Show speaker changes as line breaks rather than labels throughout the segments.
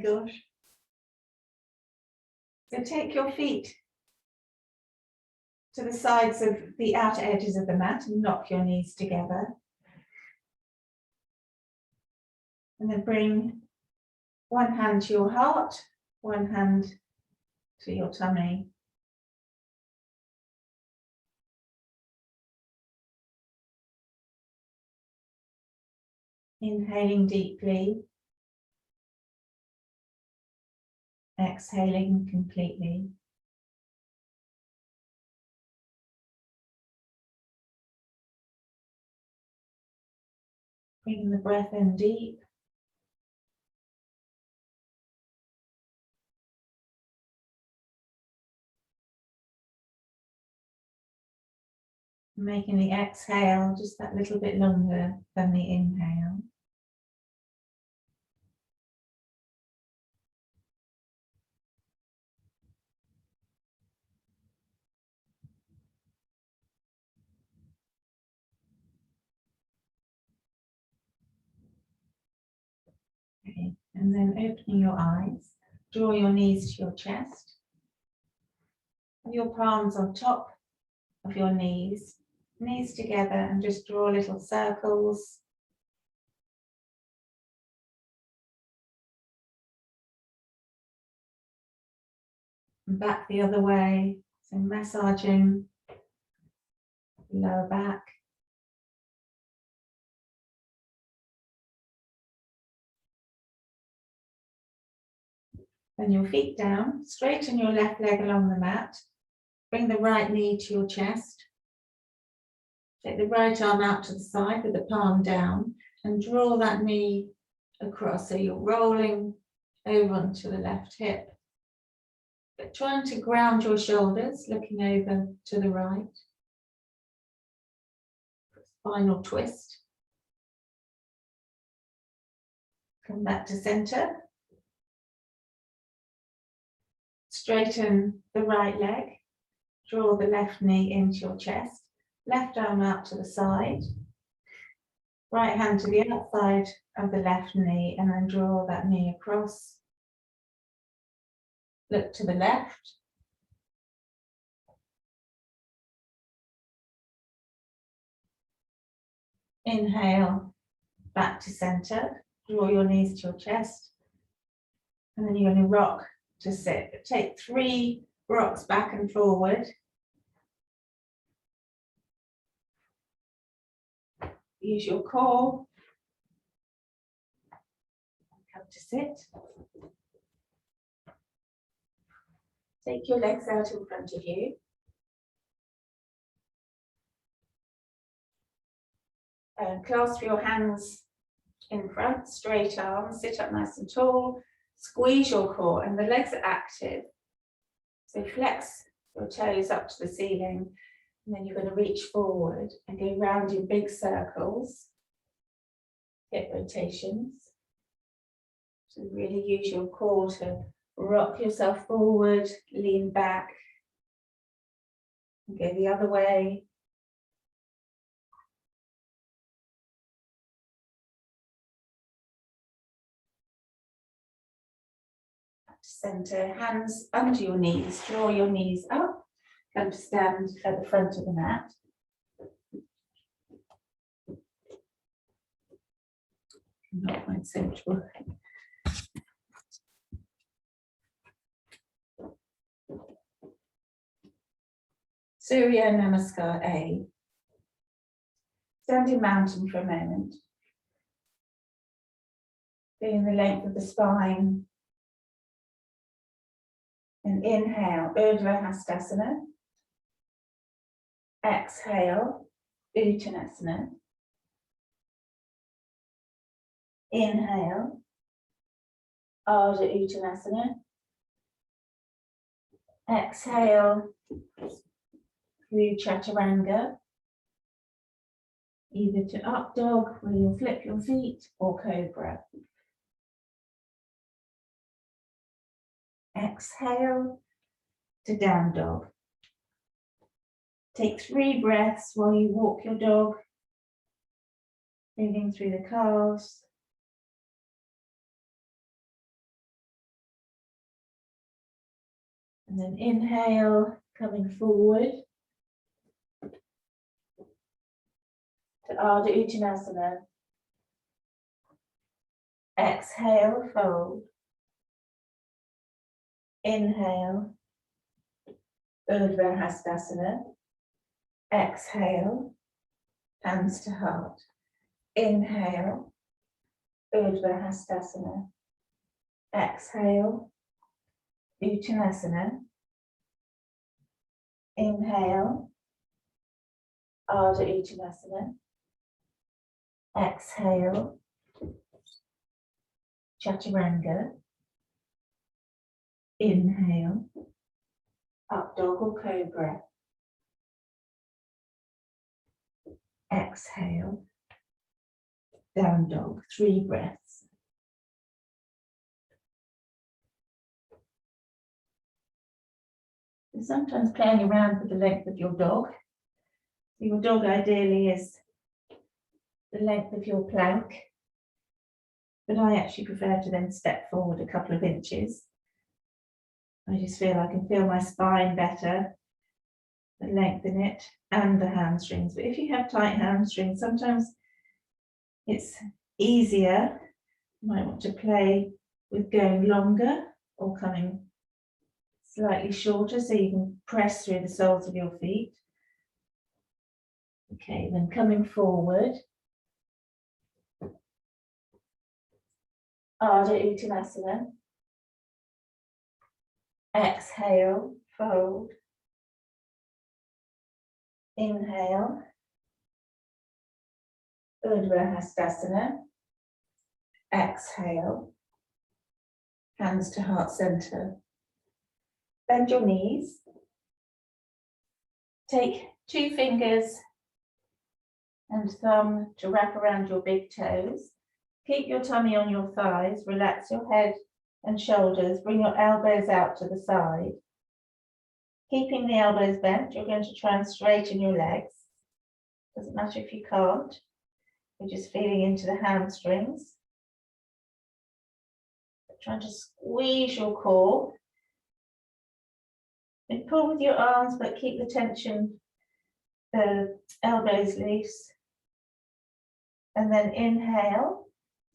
Gosh. So take your feet to the sides of the outer edges of the mat and knock your knees together. And then bring one hand to your heart, one hand to your tummy. Inhaling deeply. Exhaling completely. Bringing the breath in deep. Making the exhale just that little bit longer than the inhale. Okay. And then opening your eyes, draw your knees to your chest. Have your palms on top of your knees, knees together, and just draw little circles. And back the other way, so massaging the lower back. Then your feet down, straighten your left leg along the mat. Bring the right knee to your chest. Take the right arm out to the side with the palm down and draw that knee across. So you're rolling over onto the left hip. But trying to ground your shoulders, looking over to the right. Final twist. Come back to center. Straighten the right leg. Draw the left knee into your chest. Left arm out to the side. Right hand to the outside of the left knee and then draw that knee across. Look to the left. Inhale, back to center. Draw your knees to your chest. And then you're going to rock to sit. Take 3 rocks back and forward. Use your core. Come to sit. Take your legs out in front of you. Clasp your hands in front, straight arms, sit up nice and tall. Squeeze your core and the legs are active. So flex your toes up to the ceiling. And then you're going to reach forward and go round in big circles, hip rotations. So really use your core to rock yourself forward, lean back, and go the other way. Back to center, hands under your knees, draw your knees up, come to stand at the front of the mat. Not quite central. Surya Namaskar A. Standing mountain for a moment. Feeling the length of the spine. And inhale, Urdhva Hastasana. Exhale, Uttanasana. Inhale, Alder Uttanasana. Exhale, through Chaturanga, either to up dog where you'll flip your feet or cobra. Exhale to down dog. Take 3 breaths while you walk your dog, breathing through the calves. And then inhale, coming forward to Alder Uttanasana. Exhale, fold. Inhale, Urdhva Hastasana. Exhale, hands to heart. Inhale, Urdhva Hastasana. Exhale, Uttanasana. Inhale, Alder Uttanasana. Exhale, Chaturanga. Inhale, up dog or cobra. Exhale, down dog, 3 breaths. And sometimes playing around with the length of your dog. Your dog ideally is the length of your plank, but I actually prefer to then step forward a couple of inches. I just feel I can feel my spine better, and lengthen it, and the hamstrings. But if you have tight hamstrings, sometimes it's easier. You might want to play with going longer or coming slightly shorter so you can press through the soles of your feet. Okay, then coming forward, Alder Uttanasana. Exhale, fold. Inhale, Urdhva Hastasana. Exhale, hands to heart center. Bend your knees. Take 2 fingers and thumb to wrap around your big toes. Keep your tummy on your thighs. Relax your head and shoulders. Bring your elbows out to the side. Keeping the elbows bent, you're going to try and straighten your legs. Doesn't matter if you can't. You're just feeling into the hamstrings. Trying to squeeze your core. And pull with your arms, but keep the tension, the elbows loose. And then inhale,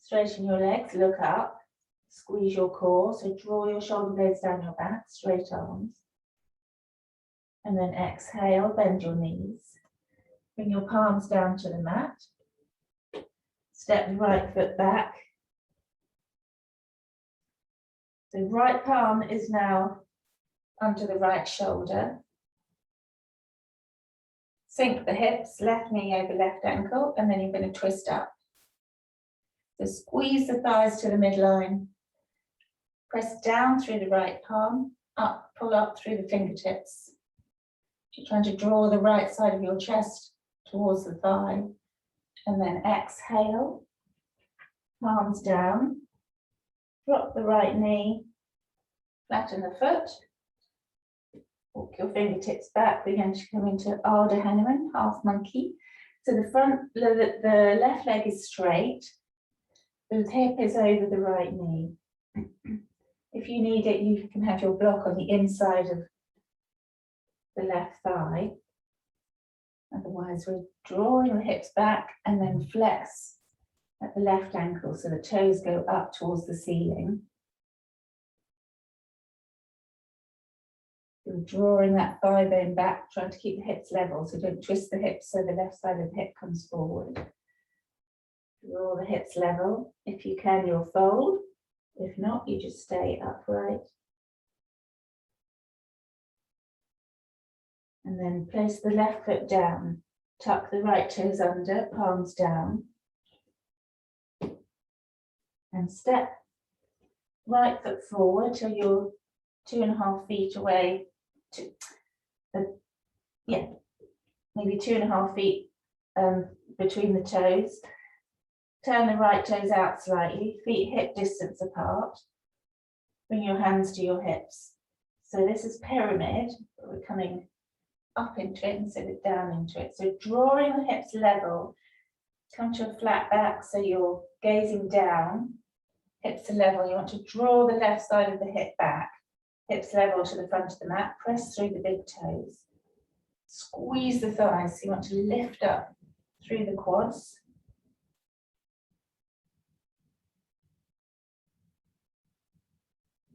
straighten your legs, look up, squeeze your core. So draw your shoulder blades down your back, straight arms. And then exhale, bend your knees. Bring your palms down to the mat. Step the right foot back. The right palm is now under the right shoulder. Sink the hips, left knee over left ankle, and then you're going to twist up. So squeeze the thighs to the midline. Press down through the right palm, up, pull up through the fingertips. You're trying to draw the right side of your chest towards the thigh. And then exhale, palms down. Drop the right knee, flatten the foot. Walk your fingertips back. We're going to come into Ardha Hanuman, half monkey. So the left leg is straight. The hip is over the right knee. If you need it, you can have your block on the inside of the left thigh. Otherwise, we're drawing the hips back and then flex at the left ankle so the toes go up towards the ceiling. You're drawing that thigh bone back, trying to keep the hips level, so don't twist the hips so the left side of the hip comes forward. Draw the hips level. If you can, you'll fold. If not, you just stay upright. And then place the left foot down. Tuck the right toes under, palms down. And step right foot forward till you're 2.5 feet away. Maybe 2.5 feet between the toes. Turn the right toes out slightly, feet hip distance apart. Bring your hands to your hips. So this is pyramid, but we're coming up into it instead of down into it. So drawing the hips level, come to a flat back so you're gazing down, hips are level. You want to draw the left side of the hip back. hips level to the front of the mat, press through the big toes. Squeeze the thighs, so you want to lift up through the quads.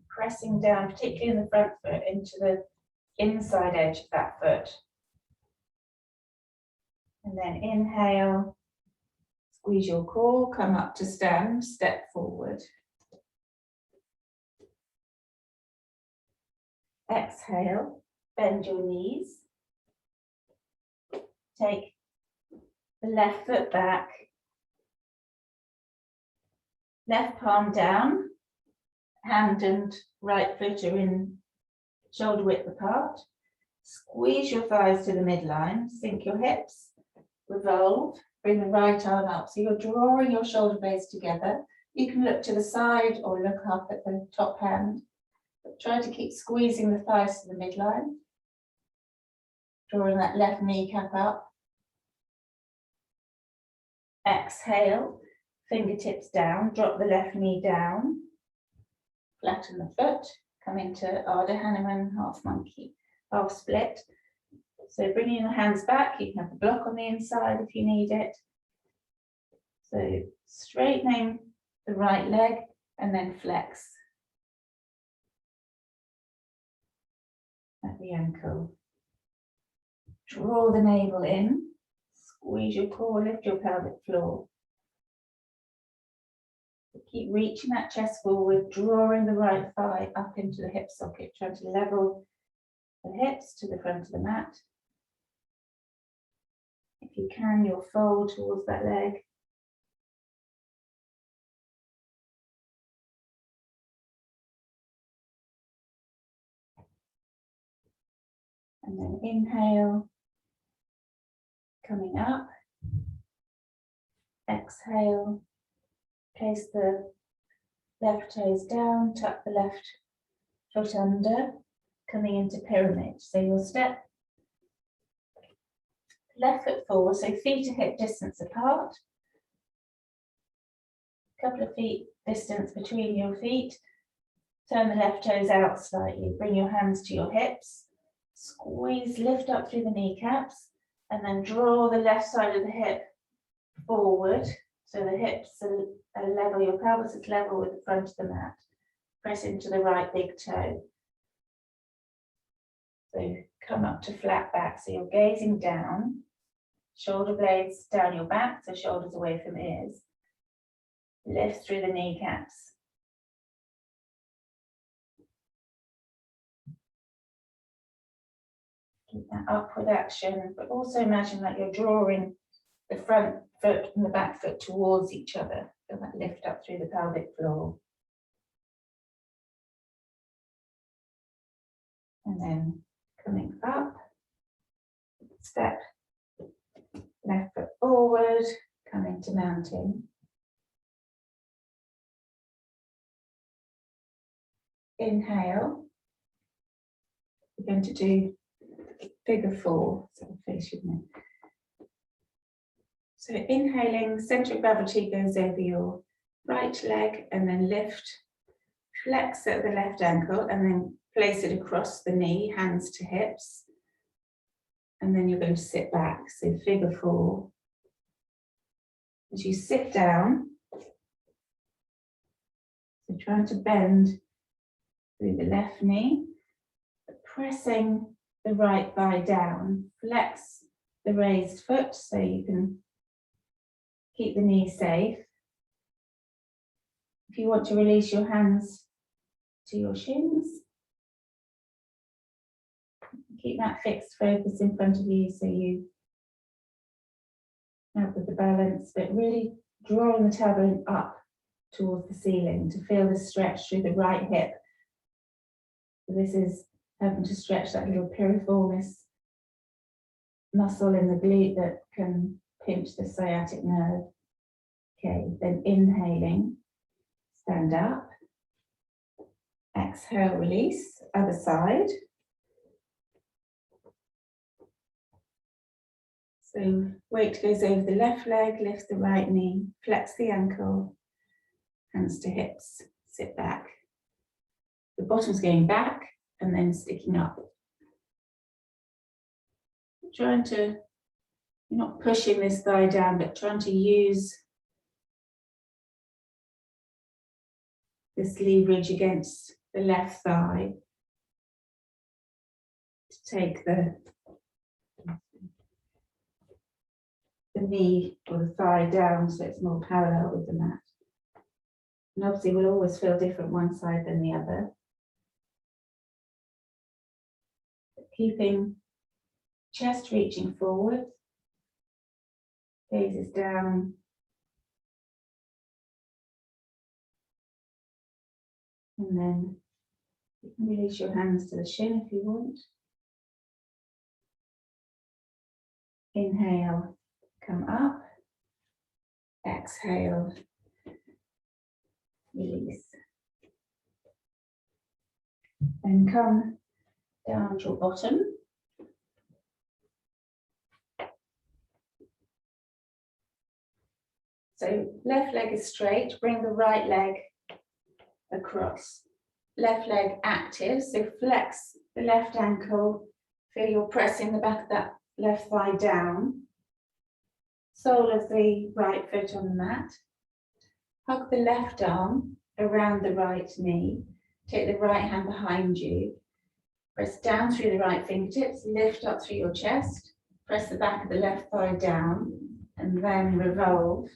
Pressing down, particularly in the front foot, into the inside edge of that foot. And then inhale, squeeze your core, come up to stand, step forward. Exhale, bend your knees. Take the left foot back, left palm down, hand and right foot are in shoulder width apart. Squeeze your thighs to the midline, sink your hips, revolve, bring the right arm up. So you're drawing your shoulder blades together. You can look to the side or look up at the top hand, but try to keep squeezing the thighs to the midline. Drawing that left kneecap up. Exhale, fingertips down, drop the left knee down, flatten the foot, come into Alder, Hanuman, half monkey, half split. So bringing your hands back, you can have the block on the inside if you need it. So straightening the right leg and then flex at the ankle. Draw the navel in. Squeeze your core, lift your pelvic floor. Keep reaching that chest forward, drawing the right thigh up into the hip socket, trying to level the hips to the front of the mat. If you can, you'll fold towards that leg. And then inhale. Coming up, exhale, place the left toes down, tuck the left foot under, coming into pyramid. So you'll step left foot forward, so feet are hip distance apart, a couple of feet distance between your feet, turn the left toes out slightly, bring your hands to your hips, squeeze, lift up through the kneecaps, and then draw the left side of the hip forward, so the hips are level, your pelvis is level with the front of the mat. Press into the right big toe. So come up to flat back, so you're gazing down, shoulder blades down your back, so shoulders away from ears. Lift through the kneecaps. Keep that upward action, but also imagine that you're drawing the front foot and the back foot towards each other. Feel that lift up through the pelvic floor. And then coming up, step left foot forward, come into mountain. Inhale. We're going to do figure four, so face your neck. So inhaling, center of gravity goes over your right leg and then lift, flex at the left ankle and then place it across the knee, hands to hips. And then you're going to sit back, so figure four. As you sit down, so trying to bend through the left knee, pressing the right thigh down, flex the raised foot so you can keep the knee safe. If you want to release your hands to your shins, keep that fixed focus in front of you so you help with the balance, but really drawing the tailbone up towards the ceiling to feel the stretch through the right hip. So this is helping to stretch that little piriformis muscle in the glute that can pinch the sciatic nerve. Okay, then inhaling, stand up. Exhale, release, other side. So weight goes over the left leg, lift the right knee, flex the ankle, hands to hips, sit back. The bottom's going back, and then sticking up. Trying to, you're not pushing this thigh down, but trying to use this leverage against the left thigh to take the knee or the thigh down so it's more parallel with the mat. And obviously we'll always feel different one side than the other. But keeping chest reaching forward, gaze is down. And then you can release your hands to the shin if you want. Inhale, come up. Exhale, release. And come down to your bottom. So left leg is straight, bring the right leg across. Left leg active, so flex the left ankle, feel you're pressing the back of that left thigh down. Sole of the right foot on the mat. Hug the left arm around the right knee. Take the right hand behind you. Press down through the right fingertips, lift up through your chest. Press the back of the left thigh down and then revolve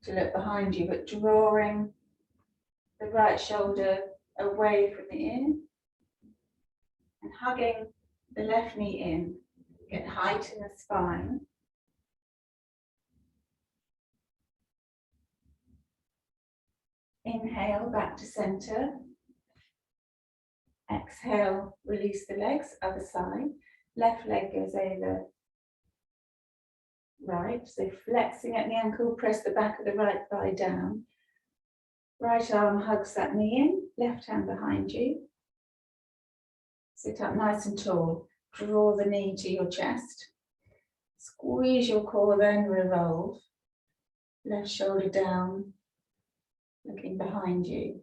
to look behind you, but drawing the right shoulder away from the ear and hugging the left knee in. Get height in the spine. Inhale, back to center. Exhale, release the legs, other side. Left leg goes over right, so flexing at the ankle, press the back of the right thigh down. Right arm hugs that knee in, left hand behind you. Sit up nice and tall. Draw the knee to your chest. Squeeze your core, then revolve. Left shoulder down, looking behind you.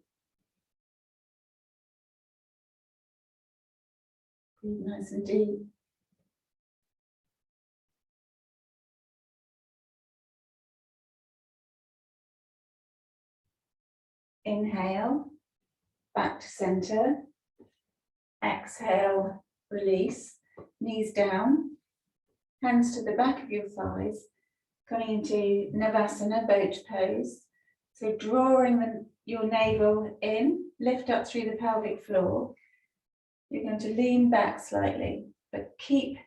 Breathe nice and deep. Inhale, back to center. Exhale, release. Knees down, hands to the back of your thighs, coming into Navasana, boat pose. So drawing your navel in, lift up through the pelvic floor. You're going to lean back slightly, but keep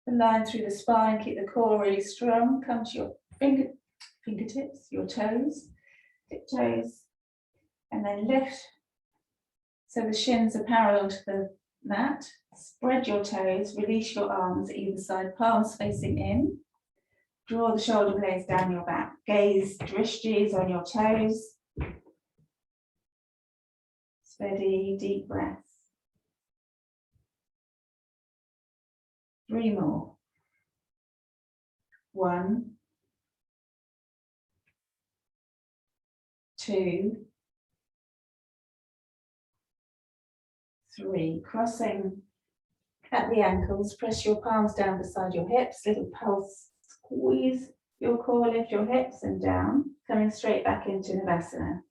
the line through the spine, keep the core really strong. Come to your fingertips, your toes, tiptoes, and then lift so the shins are parallel to the mat. Spread your toes, release your arms either side, palms facing in. Draw the shoulder blades down your back. Gaze drishtis on your toes. Steady, deep breaths. 3 more. 1, 2, 3. Crossing at the ankles, press your palms down beside your hips, little pulse, squeeze your core, lift your hips and down, coming straight back into Navasana.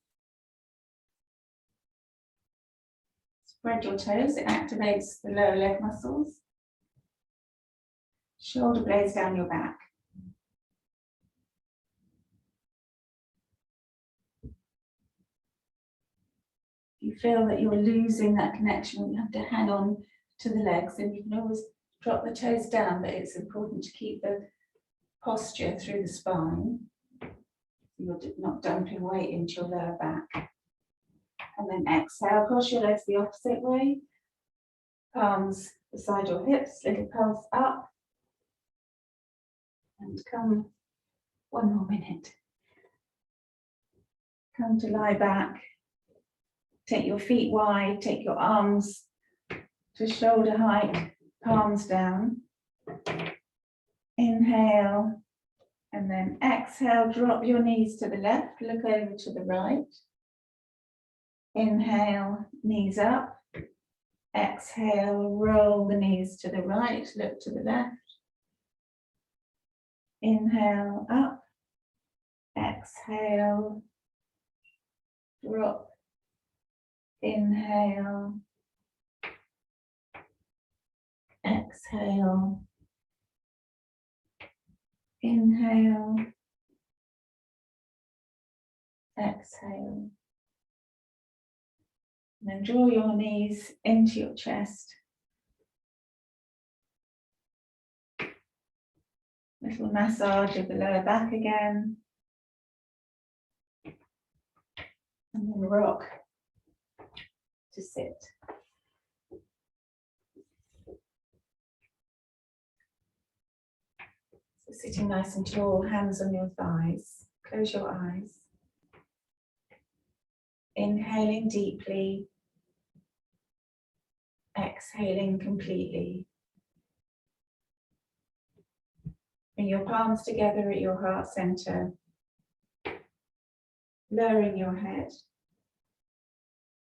Spread your toes, it activates the lower leg muscles. Shoulder blades down your back. If you feel that you're losing that connection, you have to hang on to the legs, and you can always drop the toes down, but it's important to keep the posture through the spine. You're not dumping weight into your lower back. And then exhale, cross your legs the opposite way. Palms beside your hips, little pulse up. And come, 1 more minute. Come to lie back. Take your feet wide, take your arms to shoulder height, palms down. Inhale, and then exhale, drop your knees to the left, look over to the right. Inhale, knees up. Exhale, roll the knees to the right, look to the left. Inhale, up. Exhale, drop. Inhale. Exhale. Inhale. Exhale. And then draw your knees into your chest. Little massage of the lower back again. And then rock to sit. So sitting nice and tall, hands on your thighs. Close your eyes. Inhaling deeply. Exhaling completely. Bring your palms together at your heart center. Lowering your head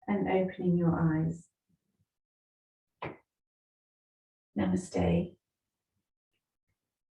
and opening your eyes. Namaste.